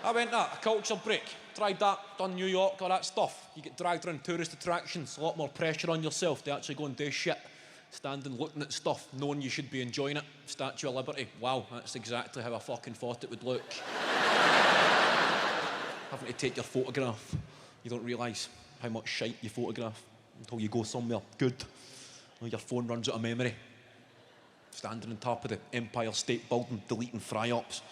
I went a culture break. Tried that, done New York, all that stuff. You get dragged around tourist attractions, a lot more pressure on yourself to actually go and do shit. Standing looking at stuff, knowing you should be enjoying it. Statue of Liberty, wow, that's exactly how I fucking thought it would look. Having to take your photograph. You don't realise how much shite you photograph until you go somewhere good. Your phone runs out of memory. Standing on top of the Empire State Building, deleting fry-ups.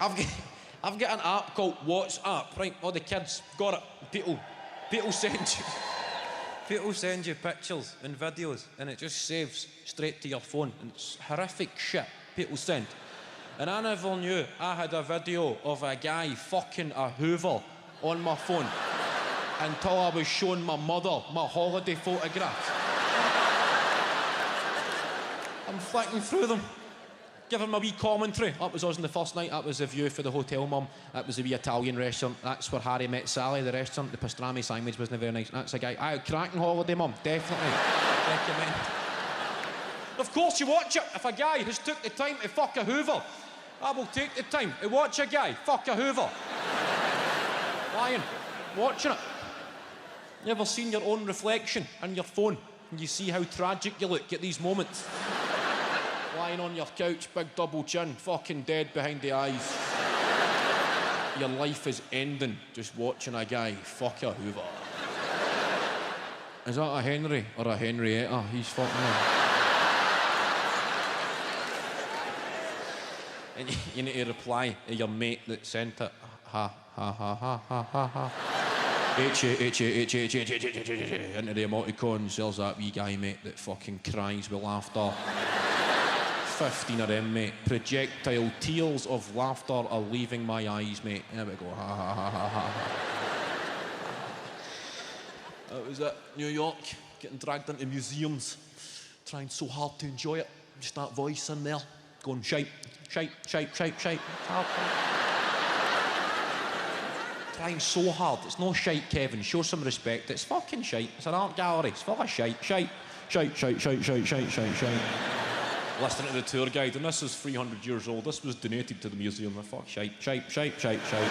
I've got an app called WhatsApp, right? All the kids got it. People send you pictures and videos, and it just saves straight to your phone. And it's horrific shit people send. And I never knew I had a video of a guy fucking a Hoover on my phone until I was showing my mother my holiday photographs. I'm flicking through them. Give him a wee commentary. That was us on the first night. That was the view for the hotel, Mum. That was the wee Italian restaurant. That's where Harry met Sally, the restaurant. The pastrami sandwich wasn't very nice. That's a guy. Aye, cracking holiday, Mum. Definitely. Recommend. Of course you watch it. If a guy has took the time to fuck a Hoover, I will take the time to watch a guy fuck a Hoover. Lying. Watching it. You ever seen your own reflection on your phone and you see how tragic you look at these moments? Lying on your couch, big double chin, fucking dead behind the eyes. Your life is ending just watching a guy fuck a Hoover. Is that a Henry or a Henrietta? He's fucking her. And you need to reply to your mate that sent it. Ha, ha, ha, ha, ha, ha, ha. H into the emoticons. There's that wee guy, mate, that fucking cries with laughter. 15 of them, mate. Projectile tears of laughter are leaving my eyes, mate. There we go. Ha, ha, ha, ha, ha. That was it. New York, getting dragged into museums, trying so hard to enjoy it. Just that voice in there, going shite, shite, shite, shite, shite. Trying so hard. It's no shite, Kevin. Show some respect. It's fucking shite. It's an art gallery. It's full of shite, shite, shite, shite, shite, shite, shite, shite, shite. Listening to the tour guide, and this is 300 years old. This was donated to the museum. Fuck shite, shite, shite, shite, shite.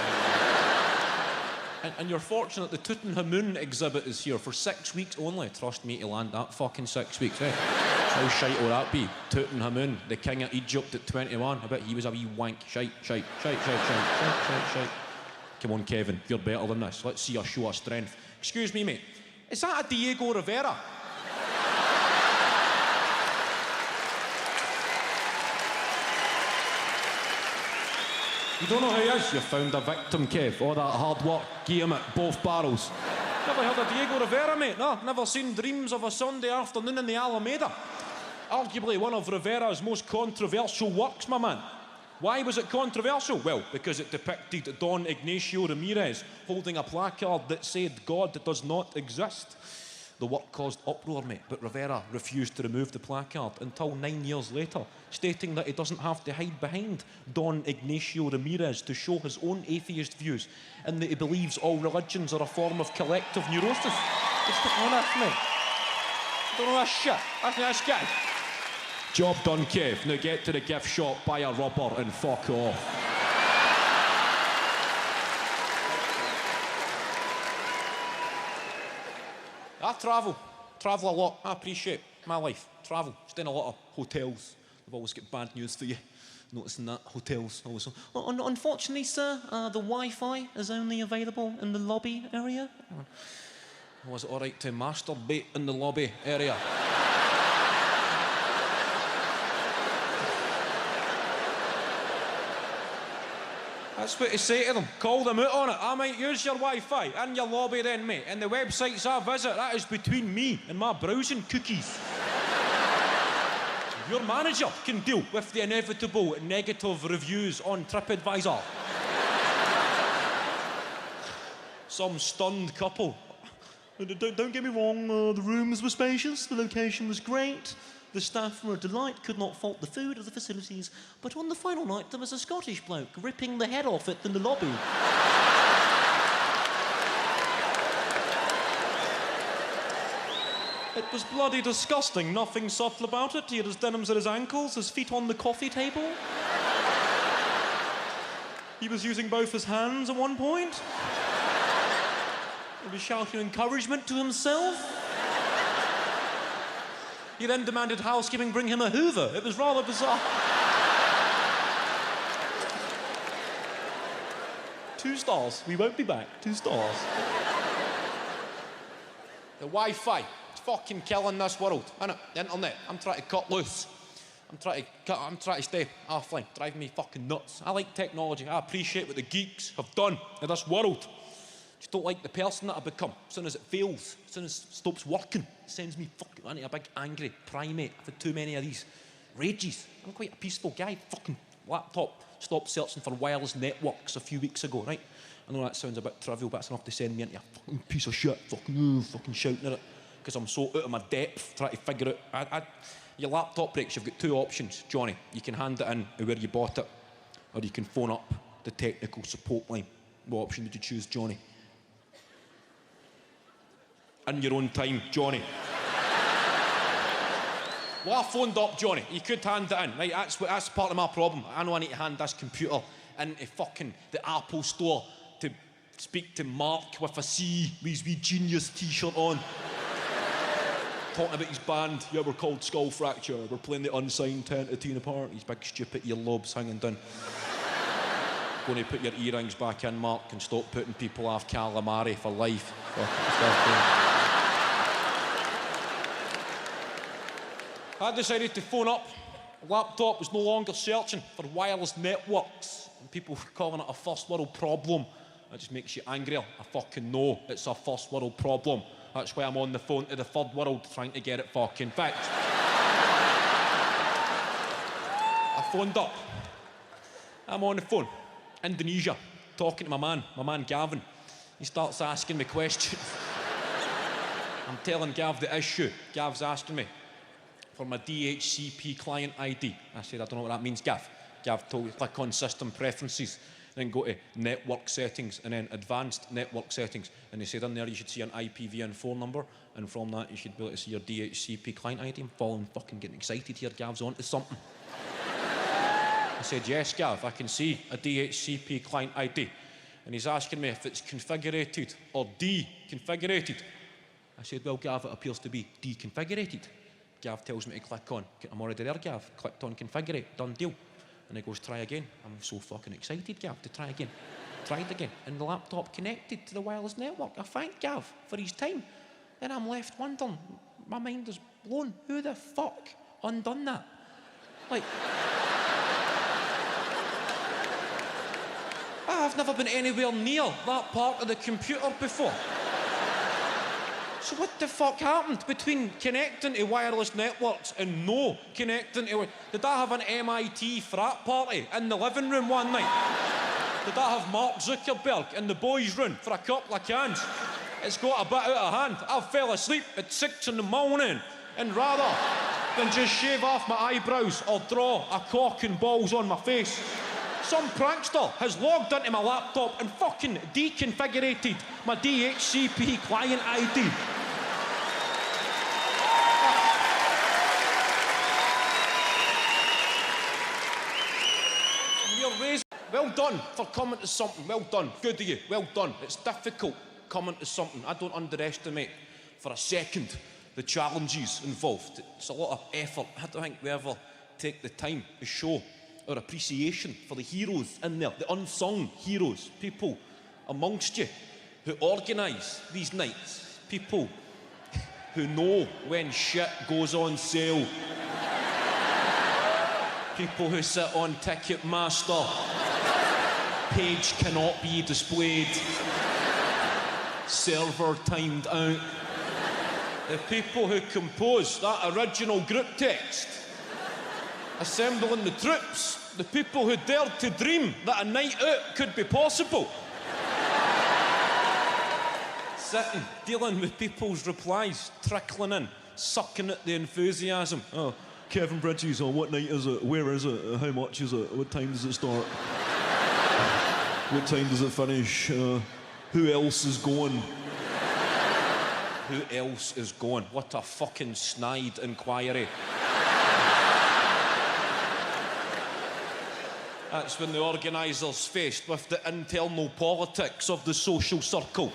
And you're fortunate the Tutankhamun exhibit is here for 6 weeks only. Trust me to land that fucking 6 weeks, eh? How shite will that be? Tutankhamun, the king of Egypt at 21. I bet he was a wee wank. Shite, shite, shite, shite, shite, shite, shite, shite. Come on, Kevin, you're better than this. Let's see a show of strength. Excuse me, mate. Is that a Diego Rivera? You don't know who he is? You found a victim, Kev. All that hard work, gave him at both barrels. Never heard of Diego Rivera, mate? No, never seen Dreams of a Sunday Afternoon in the Alameda. Arguably one of Rivera's most controversial works, my man. Why was it controversial? Well, because it depicted Don Ignacio Ramirez holding a placard that said God does not exist. The work caused uproar, mate, but Rivera refused to remove the placard until 9 years later, stating that he doesn't have to hide behind Don Ignacio Ramirez to show his own atheist views and that he believes all religions are a form of collective neurosis. Just don't know that, mate. Don't know that shit. That's this guy. Job done, Kev. Now get to the gift shop, buy a rubber and fuck off. I travel a lot. I appreciate my life. Travel, stay in a lot of hotels. I've always got bad news for you. Noticing that hotels always. Unfortunately, sir, the Wi-Fi is only available in the lobby area. Was it all right to masturbate in the lobby area? That's what to say to them. Call them out on it. I might use your Wi-Fi in your lobby then, mate. And the websites I visit, that is between me and my browsing cookies. Your manager can deal with the inevitable negative reviews on TripAdvisor. Some stunned couple. Don't get me wrong, the rooms were spacious, the location was great. The staff were a delight, could not fault the food or the facilities. But on the final night, there was a Scottish bloke ripping the head off it in the lobby. It was bloody disgusting, nothing subtle about it. He had his denims at his ankles, his feet on the coffee table. He was using both his hands at one point. He was shouting encouragement to himself. He then demanded housekeeping bring him a Hoover. It was rather bizarre. 2 stars. We won't be back. 2 stars. The Wi-Fi. It's fucking killing this world, innit? The internet. I'm trying to cut loose. I'm trying to stay offline. Driving me fucking nuts. I like technology. I appreciate what the geeks have done in this world. Just don't like the person that I become. As soon as it fails, as soon as it stops working, it sends me fucking into a big angry primate. I've had too many of these rages. I'm quite a peaceful guy. Fucking laptop stopped searching for wireless networks a few weeks ago, right? I know that sounds a bit trivial, but it's enough to send me into a fucking piece of shit. Fucking shouting at it. Because I'm so out of my depth trying to figure out. Your laptop breaks, you've got 2 options, Johnny. You can hand it in where you bought it, or you can phone up the technical support line. What option did you choose, Johnny? In your own time, Johnny. Well, I phoned up, Johnny. You could hand it in, right? That's part of my problem. I know I need to hand this computer into fucking the Apple store to speak to Mark with a C, with his wee Genius t-shirt on. Talking about his band. Yeah, we're called Skull Fracture. We're playing the unsigned 10 to Tina Part. His big stupid earlobes hanging down. Going to put your earrings back in, Mark, and stop putting people off calamari for life. I decided to phone up. The laptop was no longer searching for wireless networks. And people were calling it a first world problem. That just makes you angrier. I fucking know it's a first world problem. That's why I'm on the phone to the third world trying to get it fucking fixed. I phoned up. I'm on the phone. Indonesia. Talking to my man Gavin. He starts asking me questions. I'm telling Gav the issue. Gav's asking me for my DHCP client ID. I said, I don't know what that means, Gav. Gav told me, click on system preferences, then go to network settings, and then advanced network settings. And he said in there you should see an IPv4 number, and from that you should be able to see your DHCP client ID. I'm fucking getting excited here. Gav's onto something. I said, yes, Gav, I can see a DHCP client ID. And he's asking me if it's configurated or deconfigurated. I said, well, Gav, it appears to be deconfigurated. Gav tells me to click on, I'm already there, Gav. Clicked on configurate, done deal. And he goes, try again. I'm so fucking excited, Gav, to try again. Tried again, and the laptop connected to the wireless network. I thank Gav for his time. Then I'm left wondering, my mind is blown. Who the fuck undone that? Like, I've never been anywhere near that part of the computer before. So what the fuck happened between connecting to wireless networks and no connecting to... Did I have an MIT frat party in the living room one night? Did I have Mark Zuckerberg in the boys' room for a couple of cans? It's got a bit out of hand. I fell asleep at 6 in the morning, and rather than just shave off my eyebrows or draw a cock and balls on my face, some prankster has logged into my laptop and fucking deconfigurated my DHCP client ID. Well done for coming to something. Well done. Good of you. Well done. It's difficult coming to something. I don't underestimate for a second the challenges involved. It's a lot of effort. I don't think we ever take the time to show our appreciation for the heroes in there, the unsung heroes, people amongst you who organise these nights, people who know when shit goes on sale, people who sit on Ticketmaster, page cannot be displayed, server timed out, the people who compose that original group text, assembling the troops, the people who dared to dream that a night out could be possible. Sitting, dealing with people's replies, trickling in, sucking at the enthusiasm. Oh, Kevin Bridges, what night is it? Where is it? How much is it? What time does it start? What time does it finish? Who else is going? Who else is going? What a fucking snide inquiry. That's when the organisers faced with the internal politics of the social circle.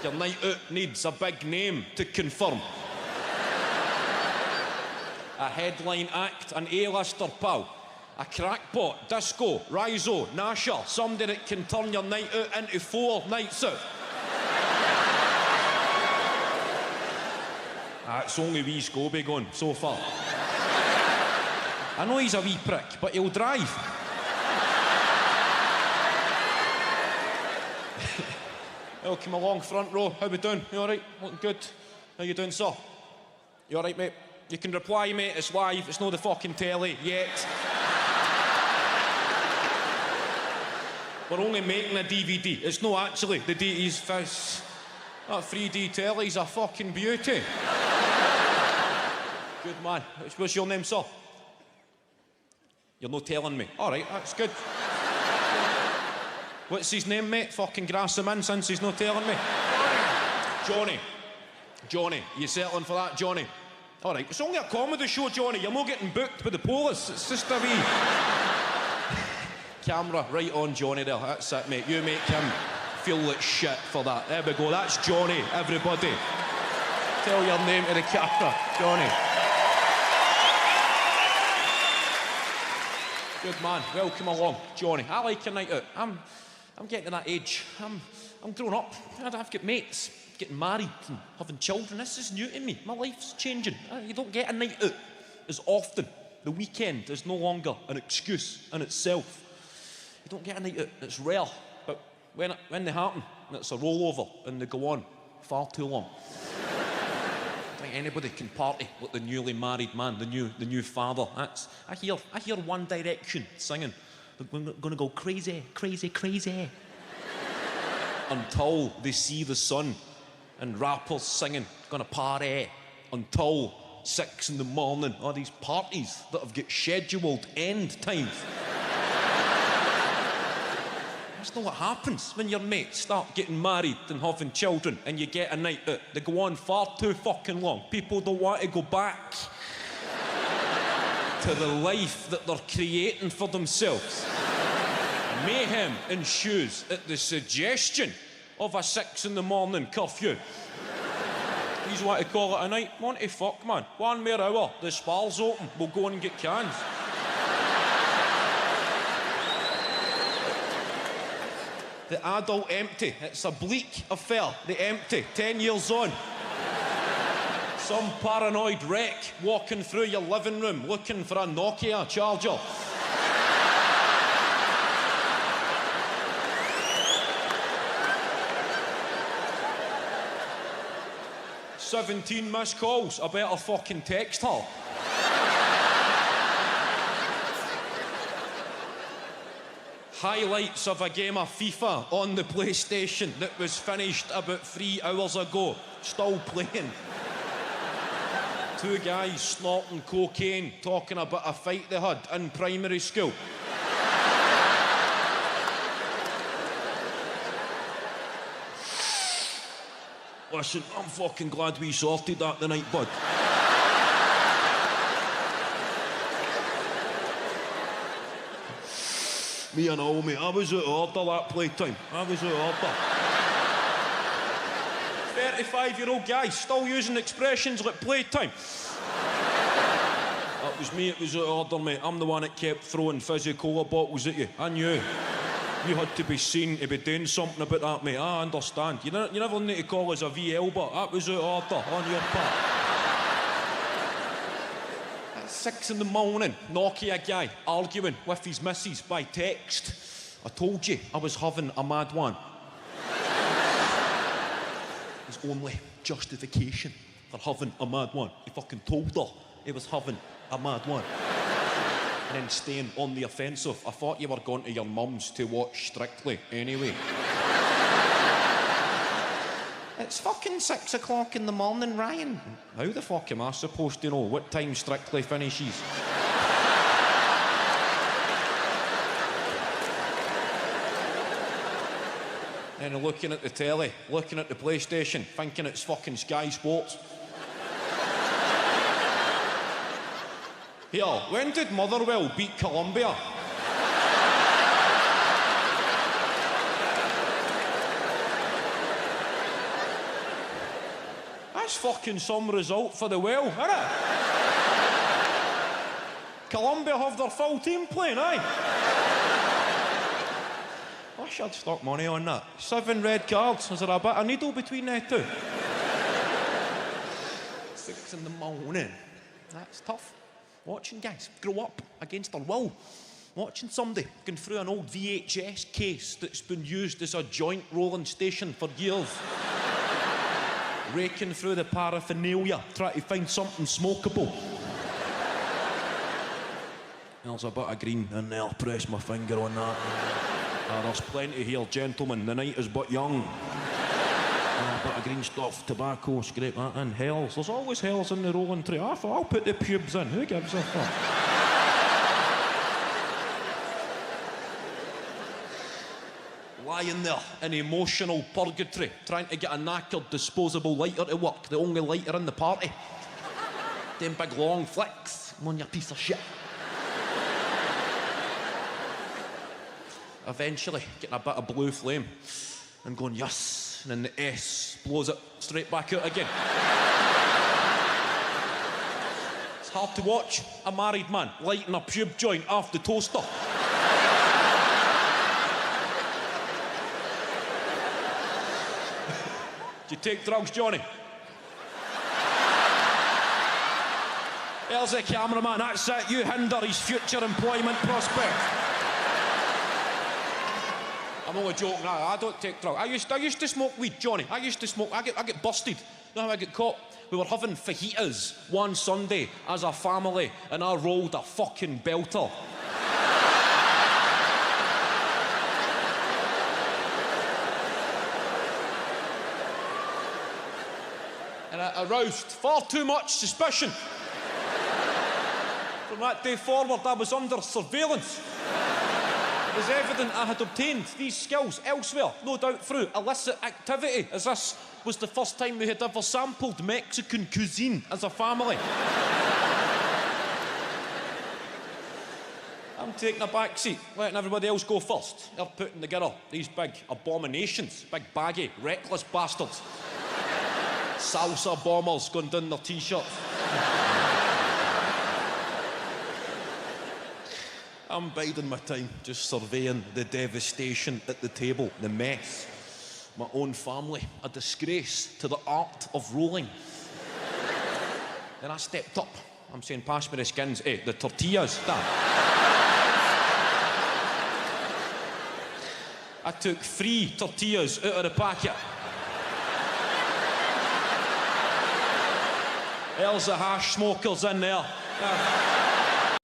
Your night out needs a big name to confirm. A headline act, an A-lister, pal. A crackpot, disco, rhizo, nasher, somebody that can turn your night out into 4 nights out. It's only wee Scobie going so far. I know he's a wee prick, but he'll drive. Welcome along, front row. How we doing? You all right? Looking good? How you doing, sir? You all right, mate? You can reply, mate. It's live. It's not the fucking telly yet. We're only making a DVD. It's not actually the DT's fizz. That 3D telly's a fucking beauty. Good man. What's your name, sir? You're not telling me. All right, that's good. What's his name, mate? Fucking grass him in since he's not telling me. Johnny. Johnny. You settling for that, Johnny? All right, it's only a comedy show, Johnny. You're not getting booked by the police. It's just a wee... Camera right on Johnny there. That's it, mate. You make him feel like shit for that. There we go. That's Johnny, everybody. Tell your name to the camera, Johnny. Good man. Welcome along, Johnny. I like a night out. I'm getting to that age. I'm grown up. I've got mates, getting married and having children. This is new to me. My life's changing. You don't get a night out as often. The weekend is no longer an excuse in itself. You don't get a night out. It's rare. But when they happen, it's a rollover and they go on far too long. I think anybody can party like the newly married man, the new father. I hear One Direction singing. They're gonna go crazy, crazy, crazy. Until they see the sun and rappers singing, gonna party until 6 in the morning. All these parties that have got scheduled end times. That's not what happens when your mates start getting married and having children and you get a night out. They go on far too fucking long. People don't want to go back to the life that they're creating for themselves. Mayhem ensues at the suggestion of a 6 in the morning curfew. These want to call it a night. Want to fuck, man. 1 more hour. The spar's open. We'll go and get cans. The adult empty. It's a bleak affair. The empty. 10 years on. Some paranoid wreck walking through your living room looking for a Nokia charger. "17 missed calls. I better fucking text her." Highlights of a game of FIFA on the PlayStation that was finished about 3 hours ago. Still playing. 2 guys snorting cocaine, talking about a fight they had in primary school. Listen, I'm fucking glad we sorted that tonight, bud. Me and all, mate. I was out of order that playtime. I was out of order. 35-year-old guy still using expressions like playtime. That was me, it was out of order, mate. I'm the one that kept throwing fizzy cola bottles at you. I knew. You had to be seen to be doing something about that, mate. I understand. You never need to call us a VL, but that was out of order on your part. At 6 in the morning, Nokia guy arguing with his missus by text. "I told you I was having a mad one." His only justification for having a mad one. He fucking told her he was having a mad one. And then staying on the offensive. I thought you were going to your mum's to watch Strictly anyway. It's fucking 6 o'clock in the morning, Ryan. How the fuck am I supposed to know what time Strictly finishes? And looking at the telly, looking at the PlayStation, thinking it's fucking Sky Sports. Here, when did Motherwell beat Colombia? That's fucking some result for the well, isn't it? Colombia have their full team playing, aye? I should stock money on that. 7 red cards. Is there a bit of needle between the two? 6 in the morning. That's tough. Watching guys grow up against their will. Watching somebody going through an old VHS case that's been used as a joint rolling station for years. Raking through the paraphernalia, trying to find something smokable. There's a bit of green in there, press my finger on that. There's plenty here, gentlemen, the night is but young. A bit of green stuff, tobacco, scrape that in. Hells, there's always hells in the rolling tray. I thought I'll put the pubes in, who gives a fuck? Lying there in emotional purgatory, trying to get a knackered disposable lighter to work, the only lighter in the party. Them big long flicks, come on you piece of shit. Eventually getting a bit of blue flame and going yes, and then the S blows it straight back out again. It's hard to watch a married man lighting a pube joint off the toaster. Do you take drugs, Johnny? There's the cameraman, that's it, you hinder his future employment prospects. I'm only joking, I don't take drugs. I used to smoke weed, Johnny. I used to smoke, I get busted. You know how I get caught? We were having fajitas one Sunday as a family and I rolled a fucking belter. And it aroused far too much suspicion. From that day forward, I was under surveillance. It was evident I had obtained these skills elsewhere, no doubt through illicit activity, as this was the first time we had ever sampled Mexican cuisine as a family. I'm taking a back seat, letting everybody else go first. They're putting together these big abominations, big baggy, reckless bastards. Salsa bombers going down their t-shirts. I'm biding my time, just surveying the devastation at the table, the mess. My own family, a disgrace to the art of rolling. Then I stepped up. I'm saying, pass me the skins, the tortillas, that. I took 3 tortillas out of the packet. There's the hash smokers in there.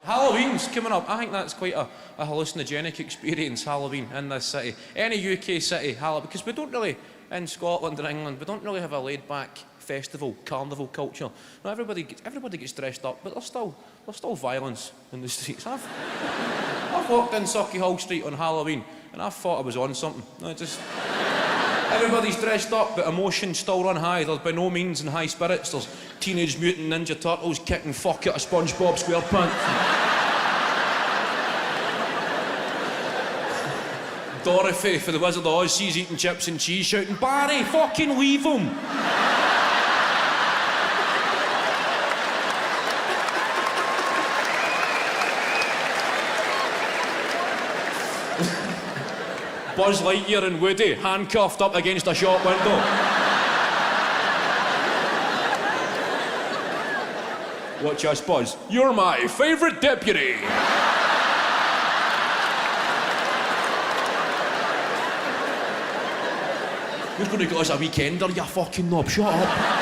Halloween's coming up. I think that's quite a hallucinogenic experience, Halloween, in this city. Any UK city, Halloween, because we don't really, in Scotland and England, we don't really have a laid-back festival, carnival culture. No, everybody gets dressed up, but there's still violence in the streets. I've walked in Sauchiehall Street on Halloween, and I thought I was on something. Everybody's dressed up, but emotions still run high. There's by no means in high spirits. There's Teenage Mutant Ninja Turtles kicking fuck out of SpongeBob SquarePants. Dorothy for the Wizard of Oz, she's eating chips and cheese, shouting, "Barry, fucking leave him!" Buzz Lightyear and Woody handcuffed up against a shop window. Watch us, Buzz. You're my favourite deputy. Who's going to get us a weekender, you fucking knob? Shut up.